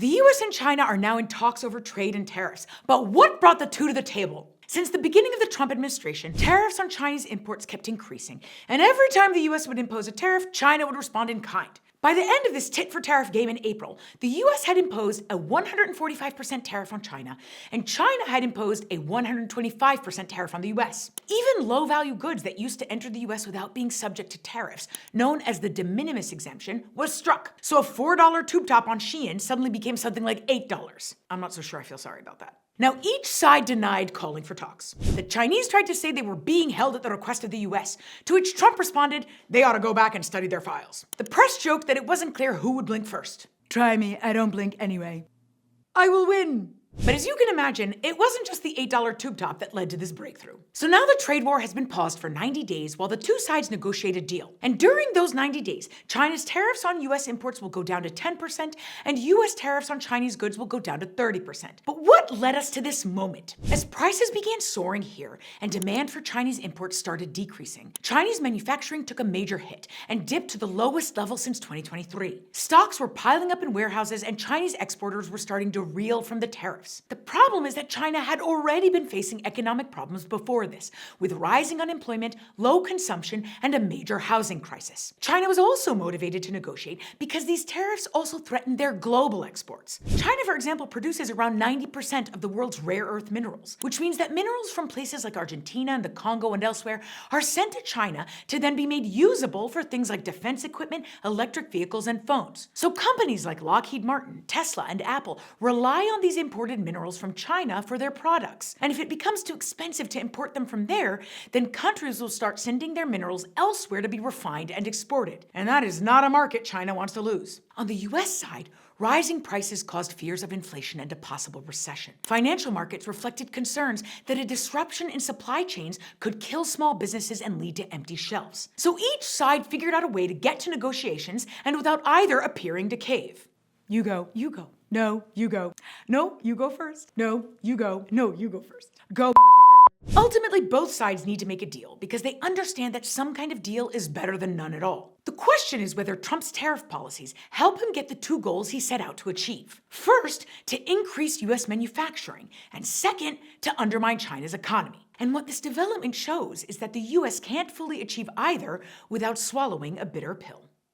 The US and China are now in talks over trade and tariffs, but what brought the two to the table? Since the beginning of the Trump administration, tariffs on Chinese imports kept increasing, and every time the US would impose a tariff, China would respond in kind. By the end of this tit-for-tariff game in April, the US had imposed a 145% tariff on China, and China had imposed a 125% tariff on the US. Even low-value goods that used to enter the US without being subject to tariffs, known as the de minimis exemption, was struck. So a $4 tube top on Shein suddenly became something like $8. I'm not so sure I feel sorry about that. Now, each side denied calling for talks. The Chinese tried to say they were being held at the request of the US, to which Trump responded, they ought to go back and study their files. The press joked that it wasn't clear who would blink first. Try me, I don't blink anyway. I will win. But as you can imagine, it wasn't just the $8 tube top that led to this breakthrough. So now the trade war has been paused for 90 days while the two sides negotiate a deal. And during those 90 days, China's tariffs on US imports will go down to 10% and US tariffs on Chinese goods will go down to 30%. But what led us to this moment? As prices began soaring here and demand for Chinese imports started decreasing, Chinese manufacturing took a major hit and dipped to the lowest level since 2023. Stocks were piling up in warehouses and Chinese exporters were starting to reel from the tariffs. The problem is that China had already been facing economic problems before this, with rising unemployment, low consumption, and a major housing crisis. China was also motivated to negotiate because these tariffs also threatened their global exports. China, for example, produces around 90% of the world's rare earth minerals, which means that minerals from places like Argentina and the Congo and elsewhere are sent to China to then be made usable for things like defense equipment, electric vehicles, and phones. So companies like Lockheed Martin, Tesla, and Apple rely on these imported minerals from China for their products. And if it becomes too expensive to import them from there, then countries will start sending their minerals elsewhere to be refined and exported. And that is not a market China wants to lose. On the US side, rising prices caused fears of inflation and a possible recession. Financial markets reflected concerns that a disruption in supply chains could kill small businesses and lead to empty shelves. So each side figured out a way to get to negotiations and without either appearing to cave. You go, you go. No, you go. No, you go first. No, you go. No, you go first. Go, motherfucker. Ultimately, both sides need to make a deal because they understand that some kind of deal is better than none at all. The question is whether Trump's tariff policies help him get the two goals he set out to achieve. First, to increase US manufacturing, and second, to undermine China's economy. And what this development shows is that the US can't fully achieve either without swallowing a bitter pill.